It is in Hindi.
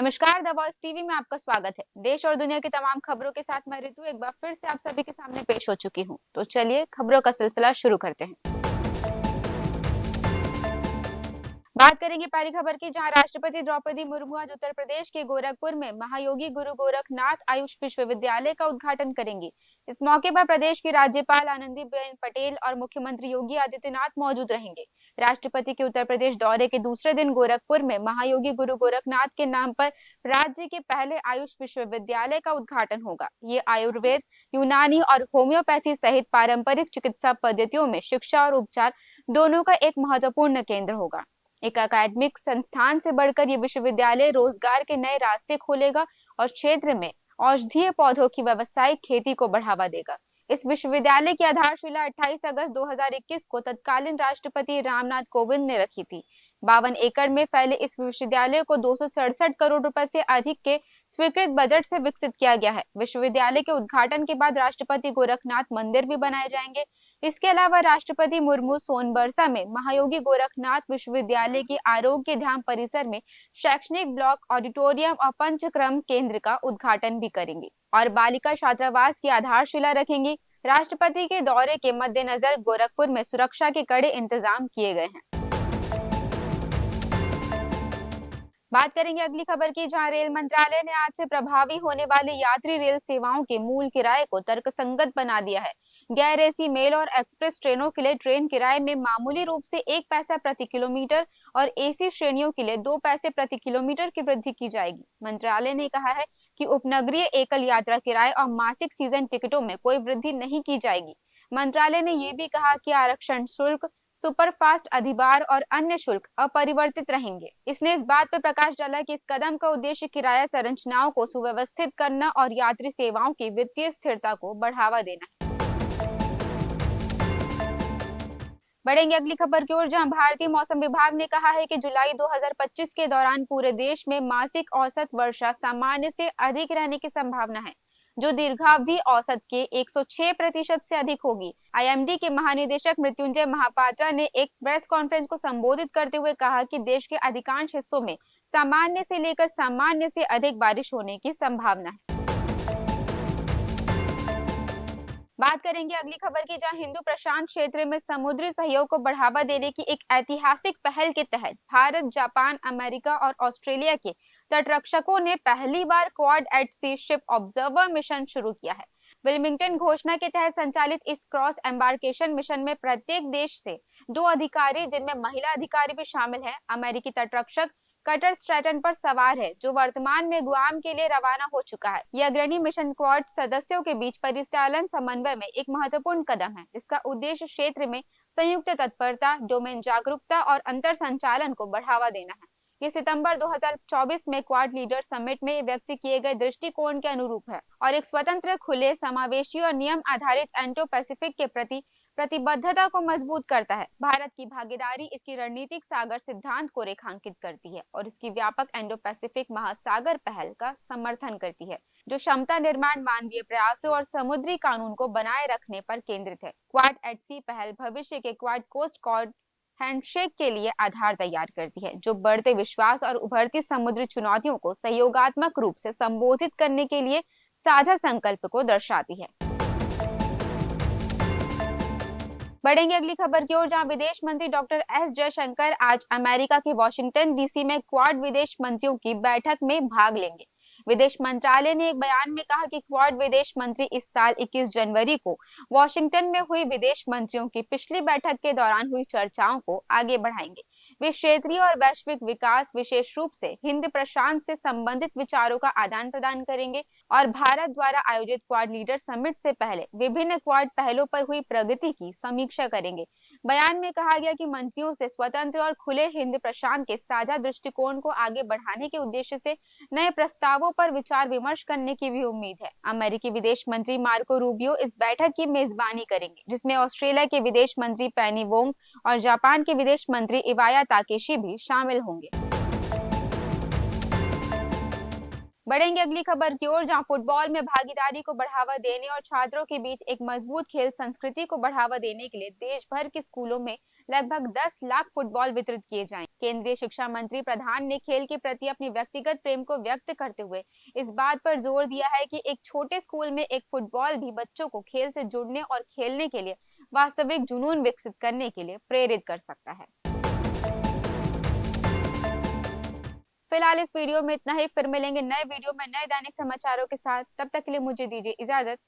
नमस्कार, द वॉइस टीवी में आपका स्वागत है। देश और दुनिया की तमाम खबरों के साथ मैं ऋतु एक बार फिर से आप सभी के सामने पेश हो चुकी हूँ। तो चलिए खबरों का सिलसिला शुरू करते हैं। बात करेंगे पहली खबर की, जहां राष्ट्रपति द्रौपदी मुर्मू आज उत्तर प्रदेश के गोरखपुर में महायोगी गुरु गोरखनाथ आयुष विश्वविद्यालय का उद्घाटन करेंगी। इस मौके पर प्रदेश की राज्यपाल आनंदीबेन पटेल और मुख्यमंत्री योगी आदित्यनाथ मौजूद रहेंगे। राष्ट्रपति के उत्तर प्रदेश दौरे के दूसरे दिन गोरखपुर में महायोगी गुरु गोरखनाथ के नाम पर राज्य के पहले आयुष विश्वविद्यालय का उद्घाटन होगा। ये आयुर्वेद, यूनानी और होम्योपैथी सहित पारंपरिक चिकित्सा पद्धतियों में शिक्षा और उपचार दोनों का एक महत्वपूर्ण केंद्र होगा। एक अकादमिक संस्थान से बढ़कर ये विश्वविद्यालय रोजगार के नए रास्ते खोलेगा और क्षेत्र में औषधीय पौधों की व्यावसायिक खेती को बढ़ावा देगा। इस विश्वविद्यालय की आधारशिला 28 अगस्त 2021 को तत्कालीन राष्ट्रपति रामनाथ कोविंद ने रखी थी। 52 एकड़ में फैले इस विश्वविद्यालय को 267 करोड़ रुपए से अधिक के स्वीकृत बजट से विकसित किया गया है। विश्वविद्यालय के उद्घाटन के बाद राष्ट्रपति गोरखनाथ मंदिर भी बनाए जाएंगे। इसके अलावा राष्ट्रपति मुर्मू सोनबरसा में महायोगी गोरखनाथ विश्वविद्यालय के आरोग्य ध्यान परिसर में शैक्षणिक ब्लॉक, ऑडिटोरियम और पंचक्रम केंद्र का उद्घाटन भी करेंगी और बालिका छात्रावास की आधारशिला रखेंगी। राष्ट्रपति के दौरे के मद्देनजर गोरखपुर में सुरक्षा के कड़े इंतजाम किए गए हैं। बात करेंगे अगली खबर की, जहां रेल मंत्रालय ने आज से प्रभावी होने वाली यात्री रेल सेवाओं के मूल किराए को तर्कसंगत बना दिया है। गैर एसी मेल और एक्सप्रेस ट्रेनों के लिए ट्रेन किराए में मामूली रूप से 1 पैसा प्रति किलोमीटर और एसी श्रेणियों के लिए 2 पैसे प्रति किलोमीटर की वृद्धि की जाएगी। मंत्रालय ने कहा है कि उपनगरीय एकल यात्रा किराए और मासिक सीजन टिकटों में कोई वृद्धि नहीं की जाएगी। मंत्रालय ने यह भी कहा कि आरक्षण शुल्क, सुपरफास्ट अधिभार और अन्य शुल्क अपरिवर्तित रहेंगे। इसने इस बात पर प्रकाश डाला कि इस कदम का उद्देश्य किराया संरचनाओं को सुव्यवस्थित करना और यात्री सेवाओं की वित्तीय स्थिरता को बढ़ावा देना है। बढ़ेंगे अगली खबर की ओर, जहां भारतीय मौसम विभाग ने कहा है कि जुलाई 2025 के दौरान पूरे देश में मासिक औसत वर्षा सामान्य से अधिक रहने की संभावना है, जो दीर्घावधि औसत के 106% से अधिक होगी। आईएमडी के महानिदेशक मृत्युंजय महापात्रा ने एक प्रेस कॉन्फ्रेंस को संबोधित करते हुए कहा कि देश के अधिकांश हिस्सों में सामान्य से लेकर सामान्य से अधिक बारिश होने की संभावना है। बात करेंगे अगली खबर की, जहां हिंदू प्रशांत क्षेत्र में समुद्री सहयोग को बढ़ावा देने की एक ऐतिहासिक पहल के तहत भारत, जापान, अमेरिका और ऑस्ट्रेलिया के तटरक्षकों ने पहली बार क्वाड एट सी शिप ऑब्जर्वर मिशन शुरू किया है। विल्मिंगटन घोषणा के तहत संचालित इस क्रॉस एम्बार्केशन मिशन में प्रत्येक देश से 2 अधिकारी, जिनमें महिला अधिकारी भी शामिल है, अमेरिकी तटरक्षक कटर स्ट्रैटन पर सवार है, जो वर्तमान में गुआम के लिए रवाना हो चुका है। यह अग्रणी मिशन क्वाड सदस्यों के बीच परिचालन समन्वय में एक महत्वपूर्ण कदम है, जिसका उद्देश्य क्षेत्र में संयुक्त तत्परता, डोमेन जागरूकता और अंतर संचालन को बढ़ावा देना है। ये सितंबर 2024 में क्वाड लीडर समिट में व्यक्त किए गए दृष्टिकोण के अनुरूप है और एक स्वतंत्र, खुले, समावेशी और नियम आधारित एंटो पैसिफिक के प्रति प्रतिबद्धता को मजबूत करता है। भारत की भागीदारी इसकी रणनीतिक सागर सिद्धांत को रेखांकित करती है और इसकी व्यापक इंडो पैसिफिक महासागर पहल का समर्थन करती है, जो क्षमता निर्माण, मानवीय प्रयासों और समुद्री कानून को बनाए रखने पर केंद्रित है। क्वाड एट सी पहल भविष्य के क्वाड कोस्ट कॉर्ड हैंडशेक के लिए आधार तैयार करती है, जो बढ़ते विश्वास और उभरती समुद्री चुनौतियों को सहयोगात्मक रूप से संबोधित करने के लिए साझा संकल्प को दर्शाती है। बढ़ेंगे अगली खबर की ओर, जहां विदेश मंत्री डॉक्टर एस जयशंकर आज अमेरिका के वॉशिंगटन डीसी में क्वाड विदेश मंत्रियों की बैठक में भाग लेंगे। विदेश मंत्रालय ने एक बयान में कहा कि क्वाड विदेश मंत्री इस साल 21 जनवरी को वॉशिंगटन में हुई विदेश मंत्रियों की पिछली बैठक के दौरान हुई चर्चाओं को आगे बढ़ाएंगे। वे क्षेत्रीय और वैश्विक विकास, विशेष रूप से हिंद प्रशांत से संबंधित विचारों का आदान प्रदान करेंगे और भारत द्वारा आयोजित क्वाड लीडर समिट से पहले विभिन्न क्वाड पहलों पर हुई प्रगति की समीक्षा करेंगे। बयान में कहा गया कि मंत्रियों से स्वतंत्र और खुले हिंद प्रशांत के साझा दृष्टिकोण को आगे बढ़ाने के उद्देश्य से नए प्रस्तावों पर विचार विमर्श करने की भी उम्मीद है। अमेरिकी विदेश मंत्री मार्को रूबियो इस बैठक की मेजबानी करेंगे, जिसमें ऑस्ट्रेलिया के विदेश मंत्री पेनी वोंग और जापान के विदेश मंत्री इवाया ताकेशी भी शामिल होंगे। बढ़ेंगे अगली खबर की ओर, जहां फुटबॉल में भागीदारी को बढ़ावा देने और छात्रों के बीच एक मजबूत खेल संस्कृति को बढ़ावा देने के लिए देश भर के स्कूलों में लगभग 10 लाख फुटबॉल वितरित किए जाएं। केंद्रीय शिक्षा मंत्री प्रधान ने खेल के प्रति अपनी व्यक्तिगत प्रेम को व्यक्त करते हुए इस बात पर जोर दिया है कि एक छोटे स्कूल में एक फुटबॉल भी बच्चों को खेल से जुड़ने और खेलने के लिए वास्तविक जुनून विकसित करने के लिए प्रेरित कर सकता है। फिलहाल इस वीडियो में इतना ही, फिर मिलेंगे नए वीडियो में नए दैनिक समाचारों के साथ। तब तक के लिए मुझे दीजिए इजाजत।